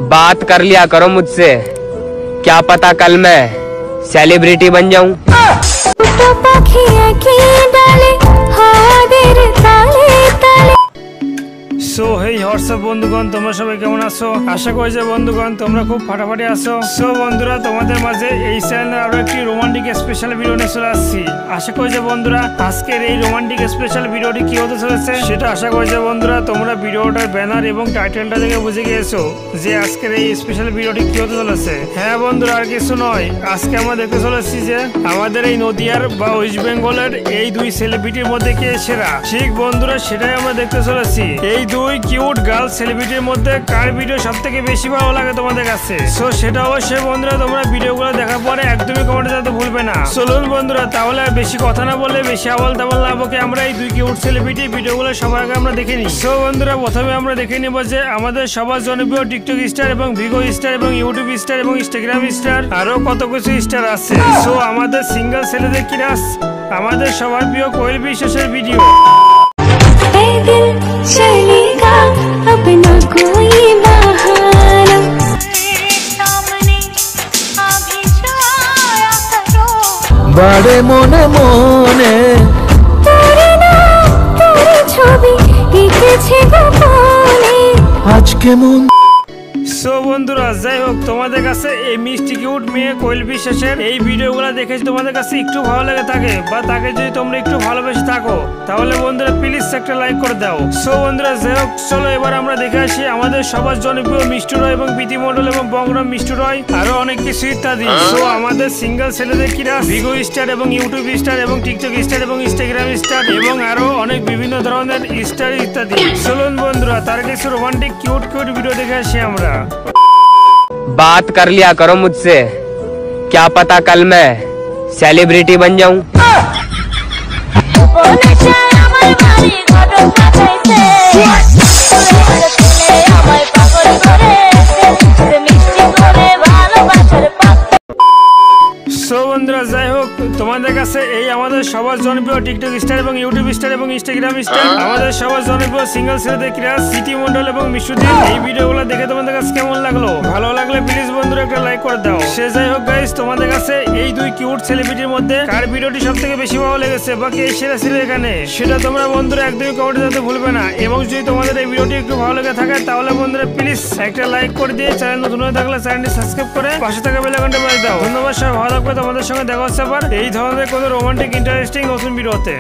बात कर लिया करो मुझसे, क्या पता कल मैं सेलिब्रिटी बन जाऊं। सो हे व्हाट्सअप बंधुगण তোমরা সবাই কেমন আছো? আশা করি যে বন্ধুগণ তোমরা খুব ফাটাফাটি আছো। সো বন্ধুরা তোমাদের মাঝে এই চ্যানেলে আরো একটি রোমান্টিক স্পেশাল ভিডিও নিয়ে চলে আসছি। আশা করি যে বন্ধুরা আজকের এই রোমান্টিক স্পেশাল ভিডিওটি কি হতে চলেছে সেটা আশা করি যে বন্ধুরা তোমরা ভিডিওটার ব্যানার এবং টাইটেলটা দেখে বুঝে গিয়েছো যে আজকের এই স্পেশাল ভিডিওটি কি হতে চলেছে। হ্যাঁ বন্ধুরা, আর কিছু নয়, আজকে আমরা দেখতে চলেছি যে আমাদের এই নদিয়ার বা ওয়েস্ট বেঙ্গলের এই দুই সেলিব্রিটির মধ্যে কে সেরা। ঠিক বন্ধুরা, সেটাই আমরা দেখতে চলেছি। এই দুই কিউট গার্ল সেলিব্রিটির মধ্যে কার ভিডিও সবথেকে বেশি ভালো লাগে তোমাদের কাছে। সো সেটা অবশ্যই বন্ধুরা তোমরা ভিডিওগুলো দেখার পরে একদমই কমেন্টে জানাতে ভুলবে না। চলুন বন্ধুরা, তাহলে আর বেশি কথা না বলে বেশি আবল তাবল না বকে আমরা এই দুই কিউট সেলিব্রিটি ভিডিওগুলো সবার আগে আমরা দেখে নিই। সো বন্ধুরা, প্রথমে আমরা দেখে নিব যে আমাদের সবার জনপ্রিয় টিকটক স্টার এবং ভিগো স্টার এবং ইউটিউব স্টার এবং ইনস্টাগ্রাম স্টার আরো কত কিছু স্টার আছে। সো আমাদের সিঙ্গেল ছেলেদের কি রাস, আমাদের সবার প্রিয় কোয়েল বিশ্বাসের ভিডিও। বাড়ে মনে মনে ছবি আজকে মন। সো বন্ধুরা, যাই হোক, তোমাদের কাছে এই মিষ্টি কিউট মেয়ে কোয়েল বিশ্বাসের এই ভিডিওগুলো দেখে তোমাদের কাছে একটু ভালো লাগে থাকে বা তাকে যদি তোমরা একটু ভালোবেসে থাকো তাহলে বন্ধুরা প্লিজ একটা লাইক করে দাও। সো বন্ধুরা, যাই হোক, চলো এবার আমরা দেখে আসি আমাদের সবার জনপ্রিয় মিষ্টি রয় এবং প্রীতি মণ্ডল এবং বংগ্রাম মিষ্টি রয় আরো অনেক কিছু ইত্যাদি। সো আমাদের সিঙ্গেল ছেলেদের কিরা ভিগো স্টার এবং ইউটিউব স্টার এবং টিকটক স্টার এবং ইনস্টাগ্রাম স্টার এবং আরো অনেক বিভিন্ন ধরনের স্টার ইত্যাদি। চলুন বন্ধুরা, তার কিছু রোমান্টিক কিউট কিউট ভিডিও দেখে আসি আমরা। बात कर लिया करो मुझसे, क्या पता कल मैं सेलिब्रिटी बन जाऊं। সো বন্ধুরা, যাই হোক, তোমাদের কাছে এই আমাদের সবার জনপ্রিয় টিকটক স্টার এবং ইউটিউব স্টার এবং ইনস্টাগ্রাম স্টার আমাদের সবার জনপ্রিয় সিঙ্গেল ছেলেদের ক্রাশ সিটি মন্ডল এবং মিশুদি এই ভিডিওগুলো দেখে তোমাদের কাছে কেমন লাগলো? ভালো লাগলে প্লিজ বন্ধুরা একটা লাইক করে দাও। সে যাই হোক গাইস, তোমাদের কাছে এই দুই কিউট সেলিব্রিটির মধ্যে কার ভিডিওটি সবথেকে বেশি ভালো লেগেছে বা কে সেরা ছিল এখানে সেটা তোমরা বন্ধুরা একদমই কমেন্টে জানাতে ভুলবে না। এবং যদি তোমাদের এই ভিডিওটি একটু ভালো লেগে থাকে তাহলে বন্ধুরা প্লিজ একটা লাইক করে দিয়ে চ্যানেল নতুন হয়ে থাকলে চ্যানেলটি সাবস্ক্রাইব করে পাশে থাকা বেল আইকনটা বাজিয়ে দাও। ধন্যবাদ, সবাই ভালো থাকবে। তোমাদের সঙ্গে দেখা হচ্ছে আবার এই ধরনের কোনো রোমান্টিক ইন্টারেস্টিং নতুন ভিডিওতে।